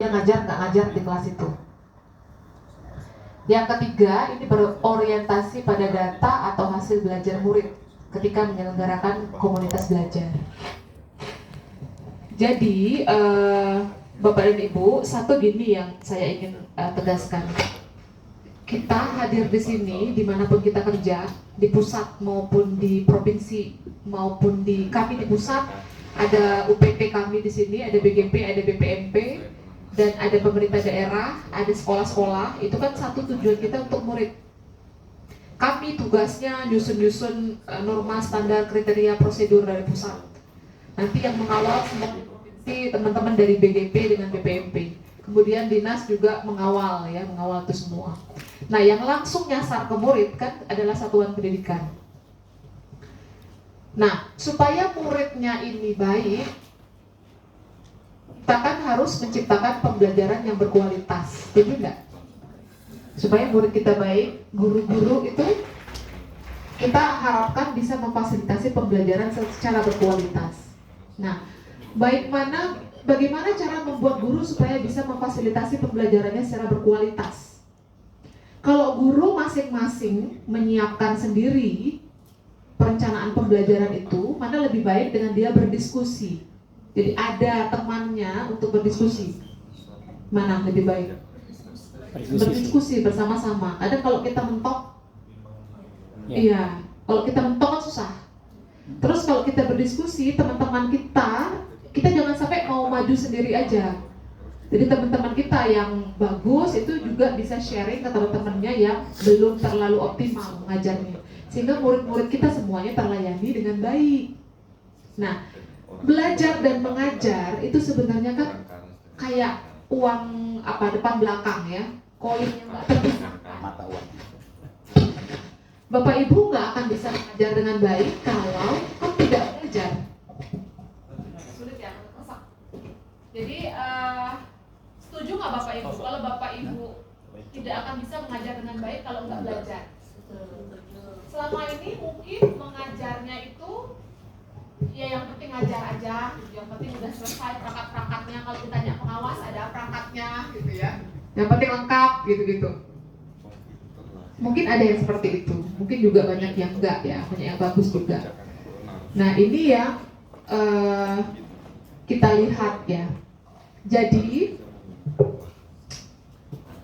dia ngajar nggak ngajar di kelas itu. Yang ketiga, ini berorientasi pada data atau hasil belajar murid ketika menyelenggarakan komunitas belajar. Jadi Bapak dan Ibu, satu gini yang saya ingin tegaskan. Kita hadir di sini dimanapun kita kerja, di pusat maupun di provinsi maupun kami di pusat, ada UPT kami di sini, ada BGP, ada BPMP, dan ada pemerintah daerah, ada sekolah-sekolah. Itu kan satu tujuan kita untuk murid. Kami tugasnya nyusun-nyusun norma, standar, kriteria, prosedur dari pusat. Nanti yang mengawal semua teman-teman dari BGP dengan BPMP. Kemudian dinas juga mengawal itu semua. Nah, yang langsung nyasar ke murid kan adalah satuan pendidikan. Nah, supaya muridnya ini baik, kita kan harus menciptakan pembelajaran yang berkualitas, betul nggak? Supaya murid kita baik, guru-guru itu kita harapkan bisa memfasilitasi pembelajaran secara berkualitas. Nah, bagaimana cara membuat guru supaya bisa memfasilitasi pembelajarannya secara berkualitas? Kalau guru masing-masing menyiapkan sendiri perencanaan pembelajaran itu, mana lebih baik dengan dia berdiskusi. Jadi ada temannya untuk berdiskusi. Mana lebih baik? Berdiskusi bersama-sama. Kadang kalau kita mentok, iya, kalau kita mentok kan susah. Terus kalau kita berdiskusi, teman-teman kita jangan sampai mau maju sendiri aja. Jadi teman-teman kita yang bagus itu juga bisa sharing ke teman-temannya yang belum terlalu optimal mengajarnya. Sehingga murid-murid kita semuanya terlayani dengan baik. Nah, belajar dan mengajar itu sebenarnya kan kayak uang depan belakang ya, koin yang nggak terpisahkan. Mata uang. Bapak Ibu nggak akan bisa mengajar dengan baik kalau tidak belajar. Sulit ya, masak. Jadi setuju nggak Bapak Ibu kalau Bapak Ibu tidak akan bisa mengajar dengan baik kalau nggak belajar? Selama ini mungkin mengajarnya itu ya yang penting ngajar aja, yang penting udah selesai perangkat-perangkatnya. Kalau ditanya pengawas ada perangkatnya gitu ya. Yang penting lengkap gitu-gitu. Mungkin ada yang seperti itu, mungkin juga banyak yang enggak ya, banyak yang bagus juga. Nah ini yang kita lihat ya. Jadi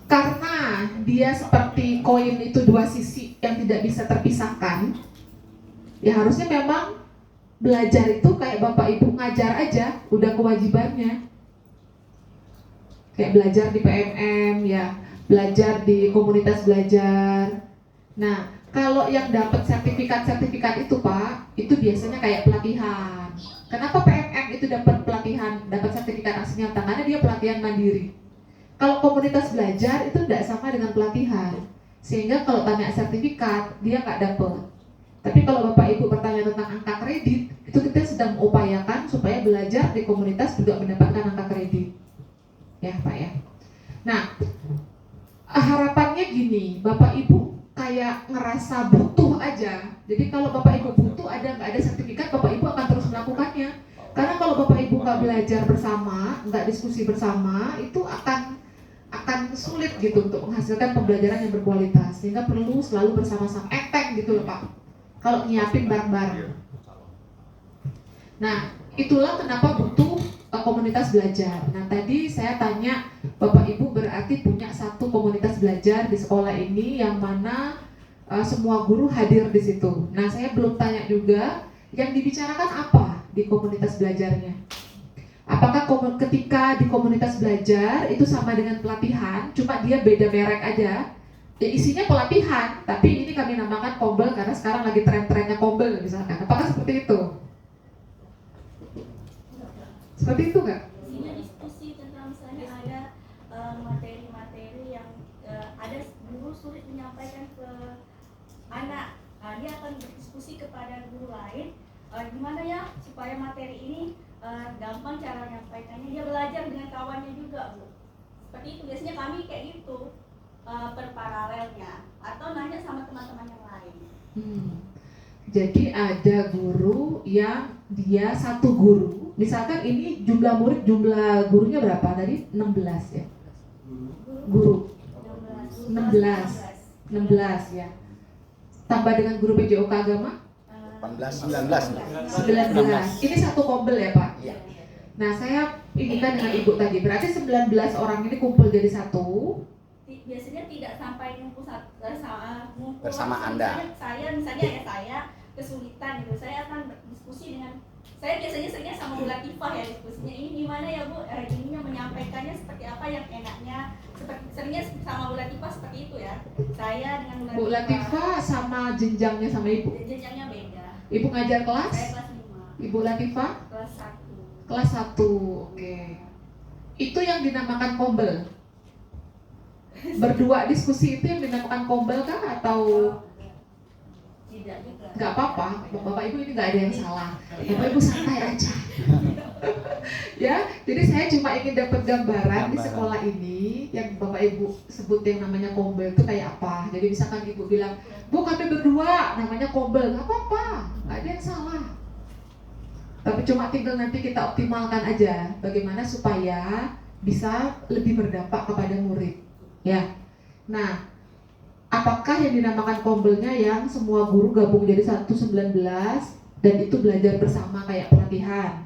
karena dia seperti koin itu dua sisi yang tidak bisa terpisahkan, ya harusnya memang belajar itu kayak Bapak Ibu ngajar aja, udah kewajibannya. Kayak belajar di PMM ya, belajar di komunitas belajar. Nah, kalau yang dapat sertifikat itu Pak, itu biasanya kayak pelatihan. Kenapa PMM itu dapat pelatihan, dapat sertifikat aksi nyata? Karena dia pelatihan mandiri. Kalau komunitas belajar itu tidak sama dengan pelatihan. Sehingga kalau tanya sertifikat, dia nggak dapat. Tapi kalau Bapak Ibu bertanya tentang angka kredit, itu kita sedang mengupayakan supaya belajar di komunitas juga mendapatkan angka kredit. Ya Pak ya. Nah, harapannya gini, Bapak Ibu kayak ngerasa butuh aja. Jadi kalau Bapak Ibu butuh nggak ada sertifikat, Bapak Ibu akan terus melakukannya. Karena kalau Bapak Ibu nggak belajar bersama, nggak diskusi bersama, itu akan sulit gitu untuk menghasilkan pembelajaran yang berkualitas. Sehingga perlu selalu bersama-sama, enteng gitu loh Pak. Kalau nyiapin bareng-bareng. Nah, itulah kenapa butuh komunitas belajar. Nah, tadi saya tanya Bapak Ibu berarti punya satu komunitas belajar di sekolah ini yang mana semua guru hadir di situ. Nah, saya belum tanya juga yang dibicarakan apa di komunitas belajarnya. Apakah ketika di komunitas belajar itu sama dengan pelatihan, cuma dia beda merek aja? Ya isinya pelatihan, tapi ini kami namakan kombel karena sekarang lagi tren-trennya kombel misalkan. Apakah seperti itu? Seperti itu nggak? Isinya diskusi tentang misalnya ada materi-materi yang ada guru sulit menyampaikan ke anak. Dia akan berdiskusi kepada guru lain, gimana ya supaya materi ini gampang cara menyampaikannya. Dia belajar dengan kawannya juga, Bu. Seperti itu biasanya kami kayak gitu. Per paralelnya atau nanya sama teman-teman yang lain. Jadi ada guru yang dia satu guru Misalkan ini jumlah murid, jumlah gurunya berapa tadi? 16 ya. Guru 16 ya. Tambah dengan guru PJOK agama 19. Ini satu kombel ya Pak? Iya. Nah saya inginkan dengan Ibu tadi, berarti 19 orang ini kumpul jadi satu. Biasanya tidak sampai ngumpul Bersama Anda. Misalnya ya saya kesulitan gitu, saya akan berdiskusi dengan, saya biasanya seringnya sama Bu Latifah ya diskusinya, ini gimana ya Bu, ininya menyampaikannya seperti apa yang enaknya, seringnya sama Bu Latifah seperti itu ya. Saya dengan Bu Latifah sama jenjangnya sama Ibu? Jenjangnya beda. Ibu ngajar kelas? Saya kelas 5. Ibu Latifah? Kelas 1. Kelas 1, oke. Itu yang dinamakan kombel? Berdua diskusi itu yang dinamakan kombel kah atau? Tidak juga. Nggak apa-apa, Bapak Ibu ini nggak ada yang salah. Bapak Ibu santai aja. Ya, jadi saya cuma ingin dapat gambaran di sekolah ini yang Bapak Ibu sebut yang namanya kombel itu kayak apa. Jadi misalkan Ibu bilang, Bu kami berdua namanya kombel, nggak apa-apa, nggak ada yang salah. Tapi cuma tinggal nanti kita optimalkan aja bagaimana supaya bisa lebih berdampak kepada murid. Ya, nah apakah yang dinamakan kombelnya yang semua guru gabung jadi 119 dan itu belajar bersama kayak pelatihan?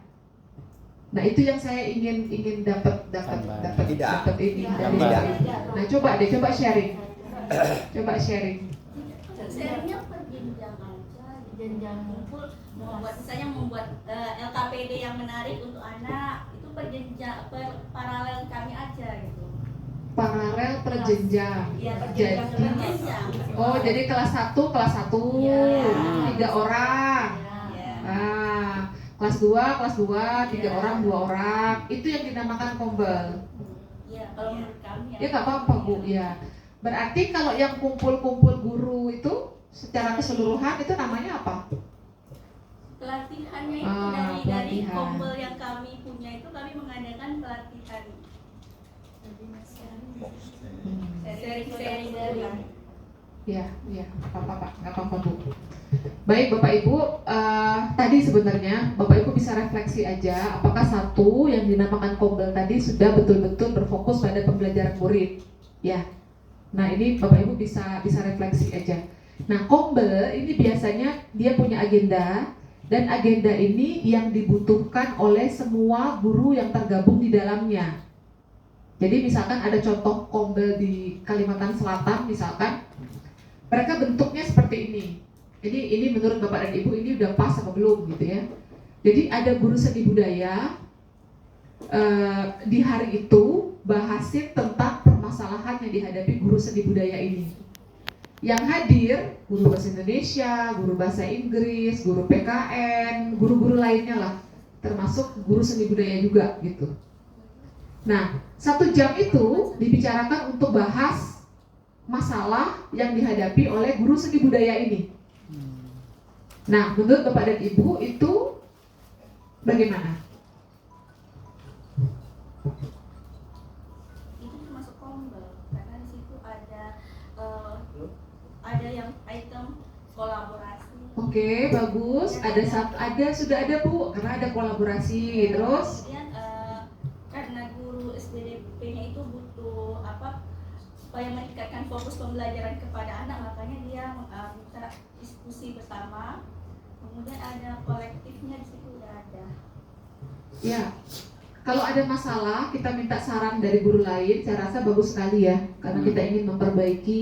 Nah itu yang saya ingin dapat ini. Tidak. Nah coba sharing. Coba sharing. Sharingnya per jenjang aja, jenjang ngumpul, membuat LKPD yang menarik untuk anak itu per jenjang, per paralel kami aja gitu. Paralel per jenjang. Iya, per Jadi, jenjang. oh jadi kelas 1 Iya. 3 orang. Iya. Kelas 2 3 Iya. orang 2 orang. Itu yang dinamakan kombel. Iya, kalau menurut kami Ya nggak apa-apa Bu, ya. Berarti kalau yang kumpul-kumpul guru itu secara keseluruhan itu namanya apa? Pelatihannya itu dari pelatihan. kombel yang kami punya itu kami mengadakan pelatihan. Sharing dari Ya, apa-apa Pak, nggak apa-apa Bu. Baik Bapak Ibu, tadi sebenarnya Bapak Ibu bisa refleksi aja apakah satu yang dinamakan kombel tadi sudah betul-betul berfokus pada pembelajaran murid. Ya, nah ini Bapak Ibu bisa refleksi aja. Nah kombel ini biasanya dia punya agenda dan agenda ini yang dibutuhkan oleh semua guru yang tergabung di dalamnya. Jadi misalkan ada contoh kombel di Kalimantan Selatan misalkan, mereka bentuknya seperti ini. Jadi ini menurut Bapak dan Ibu ini udah pas apa belum gitu ya. Jadi ada guru seni budaya di hari itu bahasin tentang permasalahan yang dihadapi guru seni budaya ini. Yang hadir guru bahasa Indonesia, guru bahasa Inggris, guru PKN, guru-guru lainnya lah, termasuk guru seni budaya juga gitu. Nah, 1 jam itu dibicarakan untuk bahas masalah yang dihadapi oleh guru seni budaya ini. Nah, menurut Bapak dan Ibu itu bagaimana? itu termasuk kombel karena di situ ada yang item kolaborasi. Oke, bagus. Sudah ada Bu, karena ada kolaborasi. Terus Kemudian karena guru SBDP-nya itu butuh supaya meningkatkan fokus pembelajaran kepada anak, makanya dia minta diskusi bersama. Kemudian ada kolektifnya di situ udah ada. ya, kalau ada masalah kita minta saran dari guru lain, saya rasa bagus sekali ya, karena kita ingin memperbaiki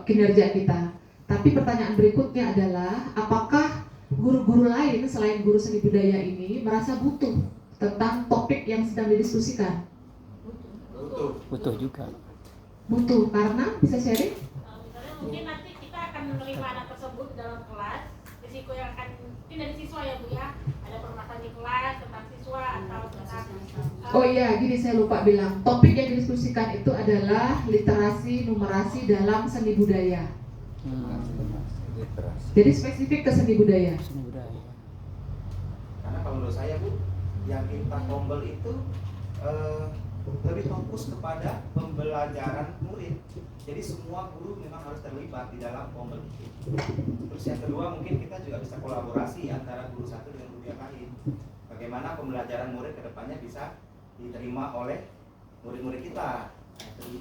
kinerja kita. Tapi pertanyaan berikutnya adalah, apakah guru-guru lain selain guru seni budaya ini merasa butuh tentang topik yang sedang didiskusikan? Butuh juga. Butuh, karena bisa sharing? Misalnya mungkin nanti kita akan menerima anak tersebut dalam kelas, risiko yang akan mungkin dari siswa ya Bu ya, ada permasalahan di kelas tentang siswa atau tentang Oh iya, gini saya lupa bilang, topik yang didiskusikan itu adalah literasi numerasi dalam seni budaya. Jadi spesifik ke seni budaya. Seni budaya. Karena kalau menurut saya Bu, yang kita kombel itu lebih fokus kepada pembelajaran murid. Jadi semua guru memang harus terlibat di dalam kombel itu. Terus yang kedua mungkin kita juga bisa kolaborasi antara guru satu dengan guru yang lain. bagaimana pembelajaran murid kedepannya bisa diterima oleh murid-murid kita.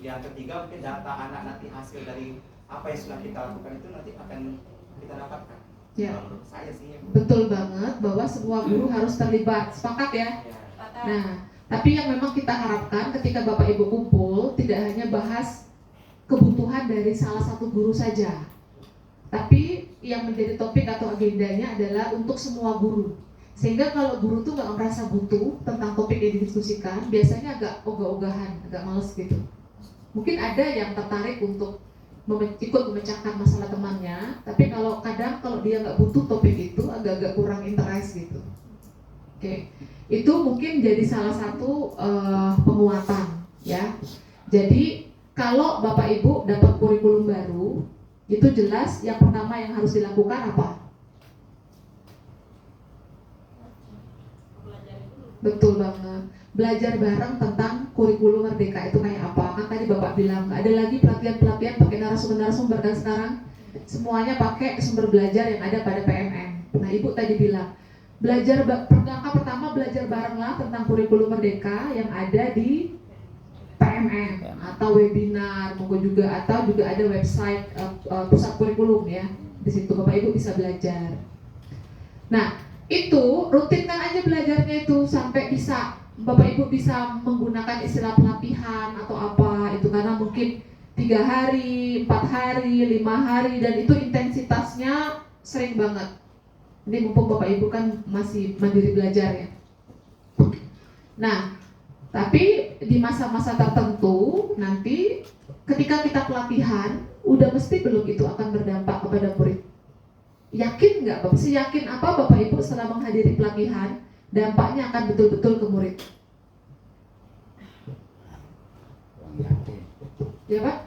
Yang ketiga mungkin data anak nanti hasil dari apa yang sudah kita lakukan itu nanti akan kita dapatkan. Ya. Kalau menurut saya sih. Betul banget bahwa semua guru harus terlibat. Sepakat ya? Ya. Nah, tapi yang memang kita harapkan ketika Bapak Ibu kumpul tidak hanya bahas kebutuhan dari salah satu guru saja, tapi yang menjadi topik atau agendanya adalah untuk semua guru. Sehingga kalau guru tuh nggak merasa butuh tentang topik yang didiskusikan, biasanya agak ogah-ogahan, agak males gitu. Mungkin ada yang tertarik untuk ikut memecahkan masalah temannya, tapi kalau dia nggak butuh topik itu agak-agak kurang interest gitu. Oke, itu mungkin jadi salah satu penguatan ya. Jadi kalau Bapak Ibu dapat kurikulum baru, itu jelas yang pertama yang harus dilakukan apa? Betul banget. Belajar bareng tentang kurikulum Merdeka itu kayak apa? Kan tadi Bapak bilang nggak ada lagi pelatihan-pelatihan pakai narasumber-narasumber, dan sekarang semuanya pakai sumber belajar yang ada pada PMM. Nah, Ibu tadi bilang langkah pertama belajar barenglah tentang kurikulum Merdeka yang ada di PMM atau webinar, monggo juga, atau juga ada website pusat kurikulum ya. Di situ Bapak Ibu bisa belajar. Nah, itu rutinkan aja belajarnya itu sampai bisa Bapak Ibu bisa menggunakan istilah pelatihan atau apa itu, karena mungkin 3 hari, 4 hari, 5 hari, dan itu intensitasnya sering banget. Ini mumpung Bapak Ibu kan masih mandiri belajar ya. Nah, tapi di masa-masa tertentu nanti ketika kita pelatihan, udah mesti belum itu akan berdampak kepada murid. Yakin nggak Bapak? Seyakin apa Bapak Ibu setelah menghadiri pelatihan dampaknya akan betul-betul ke murid? Ya Pak?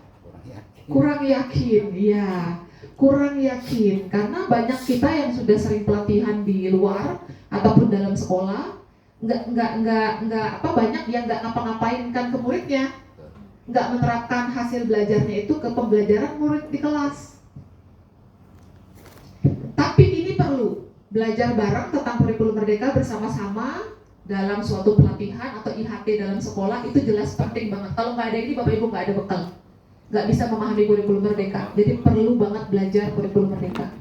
Kurang yakin, ya. Kurang yakin karena banyak kita yang sudah sering pelatihan di luar ataupun dalam sekolah, banyak yang nggak ngapa-ngapain kan ke muridnya, nggak menerapkan hasil belajarnya itu ke pembelajaran murid di kelas. Tapi ini perlu belajar bareng tentang kurikulum Merdeka bersama-sama dalam suatu pelatihan atau IHT dalam sekolah, itu jelas penting banget. Kalau nggak ada ini Bapak Ibu nggak ada bekal, nggak bisa memahami kurikulum Merdeka. Jadi perlu banget belajar kurikulum Merdeka.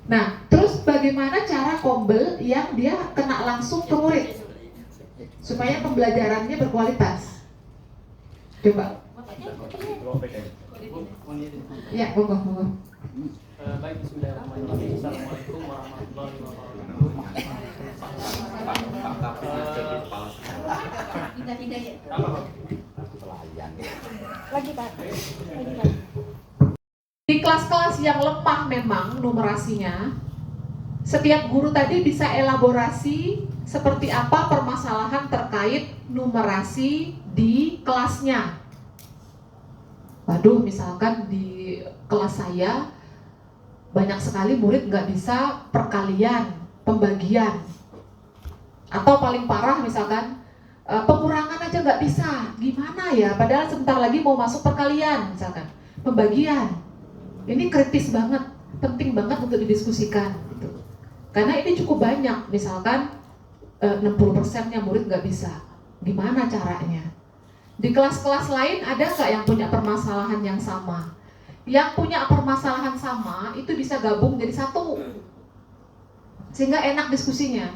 Nah, terus bagaimana cara kombel yang dia kena langsung ke murid supaya pembelajarannya berkualitas? Coba. Ya, monggo. Baik, bismillahirrahmanirrahim. Assalamualaikum warahmatullahi wabarakatuh. Di kelas-kelas yang lemah memang numerasinya, setiap guru tadi bisa elaborasi seperti apa permasalahan terkait numerasi di kelasnya. Waduh, misalkan di kelas saya banyak sekali murid nggak bisa perkalian, pembagian, atau paling parah misalkan pengurangan aja nggak bisa. Gimana ya? Padahal sebentar lagi mau masuk perkalian, misalkan pembagian. Ini kritis banget, penting banget untuk didiskusikan gitu. Karena ini cukup banyak, misalkan 60%-nya murid nggak bisa. Gimana caranya? Di kelas-kelas lain ada nggak yang punya permasalahan yang sama? Yang punya permasalahan sama itu bisa gabung jadi satu, sehingga enak diskusinya.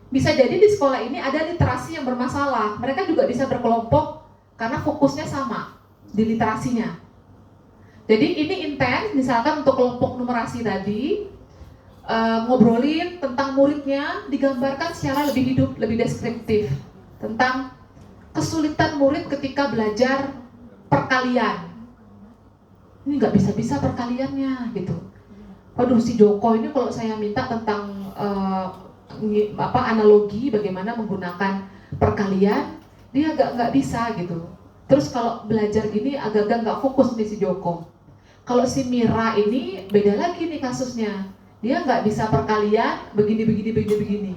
Bisa jadi di sekolah ini ada literasi yang bermasalah, mereka juga bisa berkelompok karena fokusnya sama di literasinya. Jadi ini intens, misalkan untuk kelompok numerasi tadi, ngobrolin tentang muridnya, digambarkan secara lebih hidup, lebih deskriptif tentang kesulitan murid ketika belajar perkalian. Ini nggak bisa-bisa perkaliannya gitu. Waduh, si Joko ini kalau saya minta tentang analogi bagaimana menggunakan perkalian, dia agak nggak bisa gitu. Terus kalau belajar gini agak-agak nggak fokus nih si Joko. Kalau si Mira ini beda lagi nih kasusnya, dia nggak bisa perkalian begini.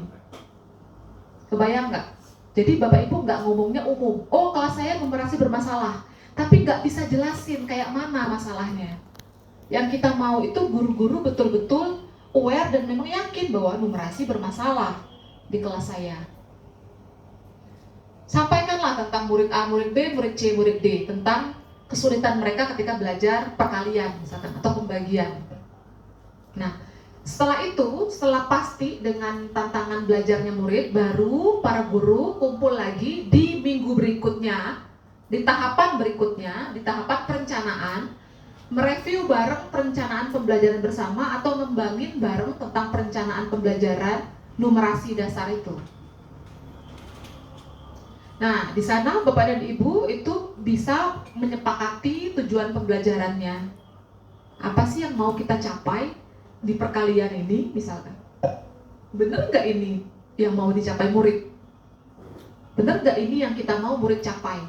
Kebayang nggak? Jadi Bapak Ibu nggak ngomongnya umum. Oh, kelas saya numerasi bermasalah, tapi nggak bisa jelasin kayak mana masalahnya. Yang kita mau itu guru-guru betul-betul aware dan memang yakin bahwa numerasi bermasalah. di kelas saya. Sampaikanlah tentang murid A, murid B, murid C, murid D, tentang kesulitan mereka ketika belajar perkalian misalkan atau pembagian. Nah, setelah pasti dengan tantangan belajarnya murid, baru para guru kumpul lagi di minggu berikutnya, di tahapan berikutnya, di tahapan perencanaan, mereview bareng perencanaan pembelajaran bersama atau ngembangin bareng tentang perencanaan pembelajaran numerasi dasar itu. Nah, di sana Bapak dan Ibu itu bisa menyepakati tujuan pembelajarannya. Apa sih yang mau kita capai di perkalian ini misalkan? Bener nggak ini yang mau dicapai murid? Bener nggak ini yang kita mau murid capai?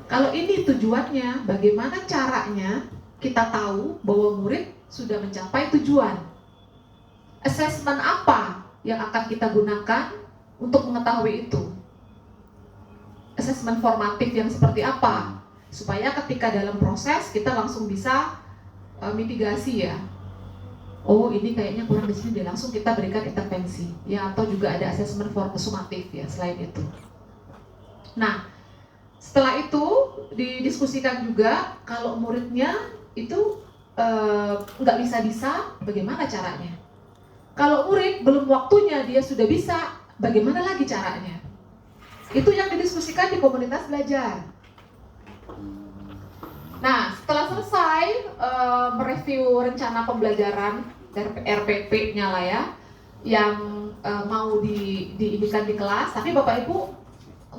Kalau ini tujuannya, bagaimana caranya kita tahu bahwa murid sudah mencapai tujuan? Assessment apa yang akan kita gunakan untuk mengetahui itu? Assessment formatif yang seperti apa? Supaya ketika dalam proses kita langsung bisa mitigasi ya. Oh, ini kayaknya kurang di sini deh, langsung kita berikan intervensi ya, atau juga ada assessment sumatif ya selain itu. Nah, setelah itu didiskusikan juga kalau muridnya itu nggak bisa-bisa, bagaimana caranya? Kalau murid belum waktunya dia sudah bisa, bagaimana lagi caranya? Itu yang didiskusikan di komunitas belajar. Nah, setelah selesai mereview rencana pembelajaran RPP-nya lah ya, yang mau diindikan di kelas, tapi Bapak Ibu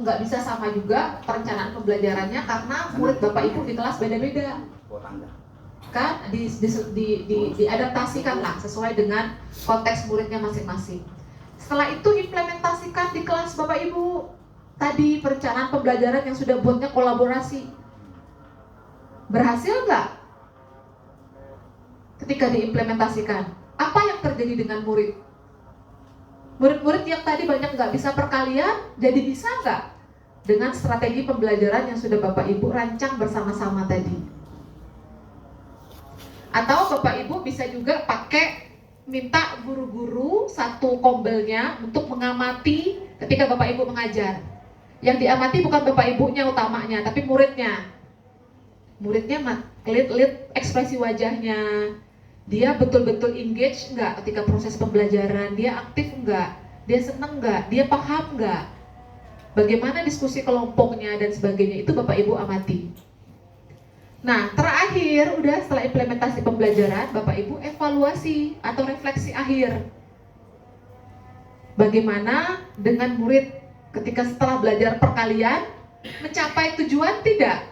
nggak bisa sama juga perencanaan pembelajarannya karena murid Bapak Ibu di kelas beda-beda. Kan diadaptasikan lah sesuai dengan konteks muridnya masing-masing. Setelah itu implementasikan di kelas Bapak Ibu. Tadi perencanaan pembelajaran yang sudah buatnya kolaborasi. Berhasil nggak? Ketika diimplementasikan, apa yang terjadi dengan murid? Murid-murid yang tadi banyak nggak bisa perkalian, jadi bisa nggak? Dengan strategi pembelajaran yang sudah Bapak Ibu rancang bersama-sama tadi. Atau Bapak Ibu bisa juga minta guru-guru satu kombelnya untuk mengamati ketika Bapak Ibu mengajar. Yang diamati bukan Bapak Ibunya utamanya, tapi muridnya. Muridnya lihat ekspresi wajahnya. Dia betul-betul engage nggak ketika proses pembelajaran? Dia aktif nggak? Dia seneng nggak? Dia paham nggak? Bagaimana diskusi kelompoknya dan sebagainya, itu Bapak Ibu amati. Nah, terakhir udah setelah implementasi pembelajaran, Bapak Ibu evaluasi atau refleksi akhir. Bagaimana dengan murid ketika setelah belajar perkalian mencapai tujuan tidak?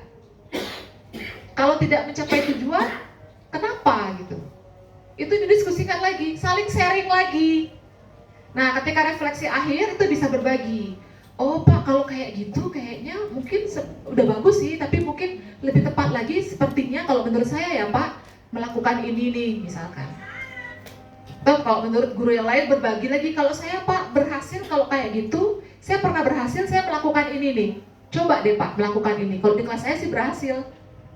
Kalau tidak mencapai tujuan, kenapa gitu? Itu didiskusikan lagi, saling sharing lagi. Nah, ketika refleksi akhir itu bisa berbagi. Oh Pak, kalau kayak gitu kayaknya mungkin udah bagus sih, tapi mungkin lebih tepat lagi sepertinya kalau menurut saya ya Pak, melakukan ini nih misalkan. Atau kalau menurut guru yang lain berbagi lagi, kalau saya Pak berhasil kalau kayak gitu, saya pernah berhasil, saya melakukan ini nih. Coba deh Pak melakukan ini. Kalau di kelas saya sih berhasil.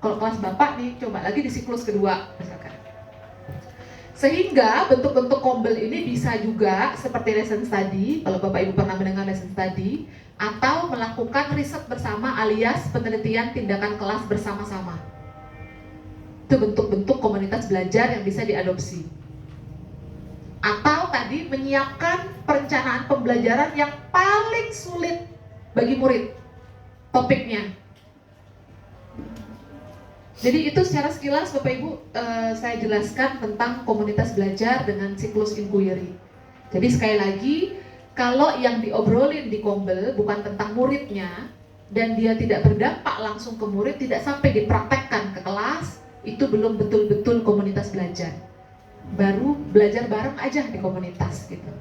Kalau kelas Bapak nih, coba lagi di siklus kedua misalkan. Sehingga bentuk-bentuk kombel ini bisa juga seperti lesson study, kalau Bapak Ibu pernah mendengar lesson study, atau melakukan riset bersama alias penelitian tindakan kelas bersama-sama. Itu bentuk-bentuk komunitas belajar yang bisa diadopsi. Atau tadi menyiapkan perencanaan pembelajaran yang paling sulit bagi murid, topiknya. Jadi itu secara sekilas Bapak Ibu saya jelaskan tentang komunitas belajar dengan siklus inquiry. Jadi sekali lagi, kalau yang diobrolin di kombel bukan tentang muridnya dan dia tidak berdampak langsung ke murid, tidak sampai dipraktekkan ke kelas, itu belum betul-betul komunitas belajar. Baru belajar bareng aja di komunitas gitu.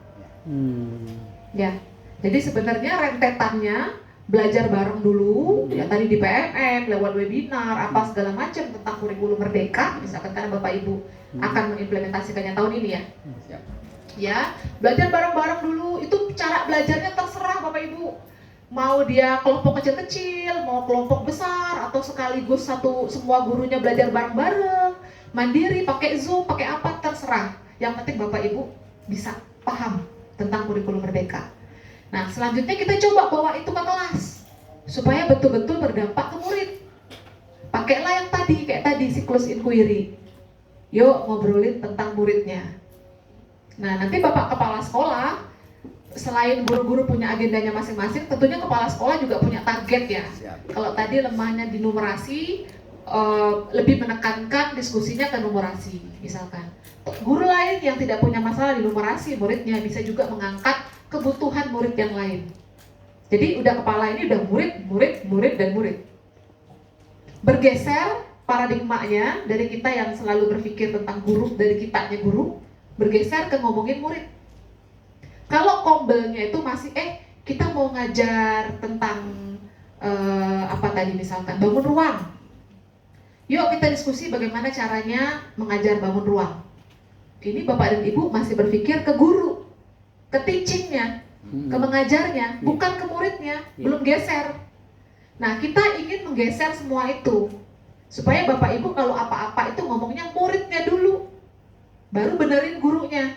Ya. Jadi sebenarnya rentetannya belajar bareng dulu, ya tadi di PMM, lewat webinar, apa segala macam tentang kurikulum merdeka, misalkan karena Bapak Ibu akan mengimplementasikannya tahun ini ya. Ya, belajar bareng-bareng dulu, itu cara belajarnya terserah Bapak Ibu. Mau dia kelompok kecil-kecil, mau kelompok besar, atau sekaligus semua gurunya belajar bareng-bareng, mandiri, pakai Zoom, pakai apa, terserah. Yang penting Bapak Ibu bisa paham tentang kurikulum merdeka. Nah, selanjutnya kita coba bawa itu ke kelas supaya betul-betul berdampak ke murid. Pakailah yang tadi, kayak tadi siklus inquiry. Yuk ngobrolin tentang muridnya. Nah, nanti Bapak Kepala Sekolah, selain guru-guru punya agendanya masing-masing, tentunya Kepala Sekolah juga punya target ya. Kalau tadi lemahnya di numerasi, lebih menekankan diskusinya ke numerasi, misalkan. Guru lain yang tidak punya masalah di numerasi, muridnya bisa juga mengangkat kebutuhan murid yang lain. Jadi udah kepala ini udah murid, dan murid. Bergeser paradigmanya dari kita yang selalu berpikir tentang guru, dari kitanya guru, bergeser ke ngomongin murid. Kalau kombelnya itu masih kita mau ngajar tentang apa tadi misalkan bangun ruang. Yuk kita diskusi bagaimana caranya mengajar bangun ruang. Ini Bapak dan Ibu masih berpikir ke guru, ke teachingnya, ke mengajarnya, bukan ke muridnya, belum geser. Nah, kita ingin menggeser semua itu supaya Bapak Ibu kalau apa-apa itu ngomongnya muridnya dulu, baru benerin gurunya.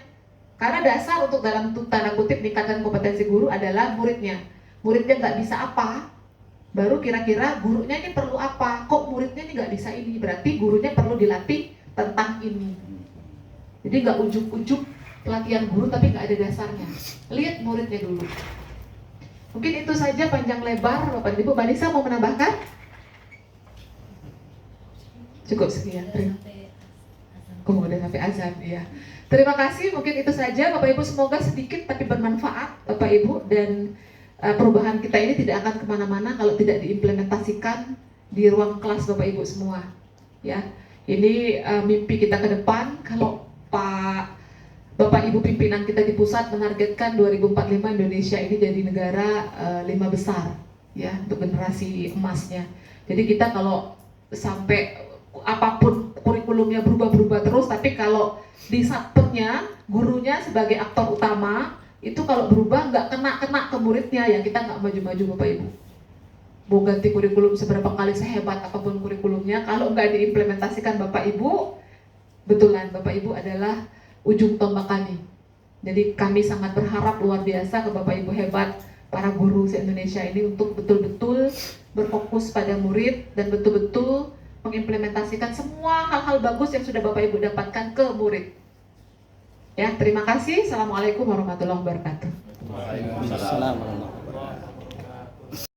Karena dasar untuk dalam tanda kutip meningkatkan kompetensi guru adalah muridnya. Muridnya nggak bisa apa, baru kira-kira gurunya ini perlu apa. Kok muridnya ini nggak bisa ini, berarti gurunya perlu dilatih tentang ini. Jadi nggak ujuk-ujuk pelatihan guru tapi nggak ada dasarnya. Lihat muridnya dulu. Mungkin itu saja panjang lebar Bapak dan Ibu. Mbak Nisa mau menambahkan? Cukup sekian. Oh, udah sampai azan ya. Terima kasih. Mungkin itu saja Bapak Ibu. Semoga sedikit tapi bermanfaat Bapak Ibu, dan perubahan kita ini tidak akan kemana-mana kalau tidak diimplementasikan di ruang kelas Bapak Ibu semua. Ya, ini mimpi kita ke depan. Kalau Bapak Ibu pimpinan kita di pusat menargetkan 2045 Indonesia ini jadi negara 5 besar ya untuk generasi emasnya. Jadi kita kalau sampai apapun kurikulumnya berubah-berubah terus, tapi kalau di satpernya gurunya sebagai aktor utama itu kalau berubah nggak kena ke muridnya, ya kita nggak maju-maju Bapak Ibu. Mau ganti kurikulum seberapa kali sehebat apapun kurikulumnya, kalau nggak diimplementasikan Bapak Ibu, betulan Bapak Ibu adalah ujung tombak kami. Jadi kami sangat berharap luar biasa ke Bapak Ibu hebat para guru se-Indonesia ini untuk betul-betul berfokus pada murid dan betul-betul mengimplementasikan semua hal-hal bagus yang sudah Bapak Ibu dapatkan ke murid. Ya, terima kasih. Assalamualaikum warahmatullahi wabarakatuh. Waalaikumsalam warahmatullahi wabarakatuh.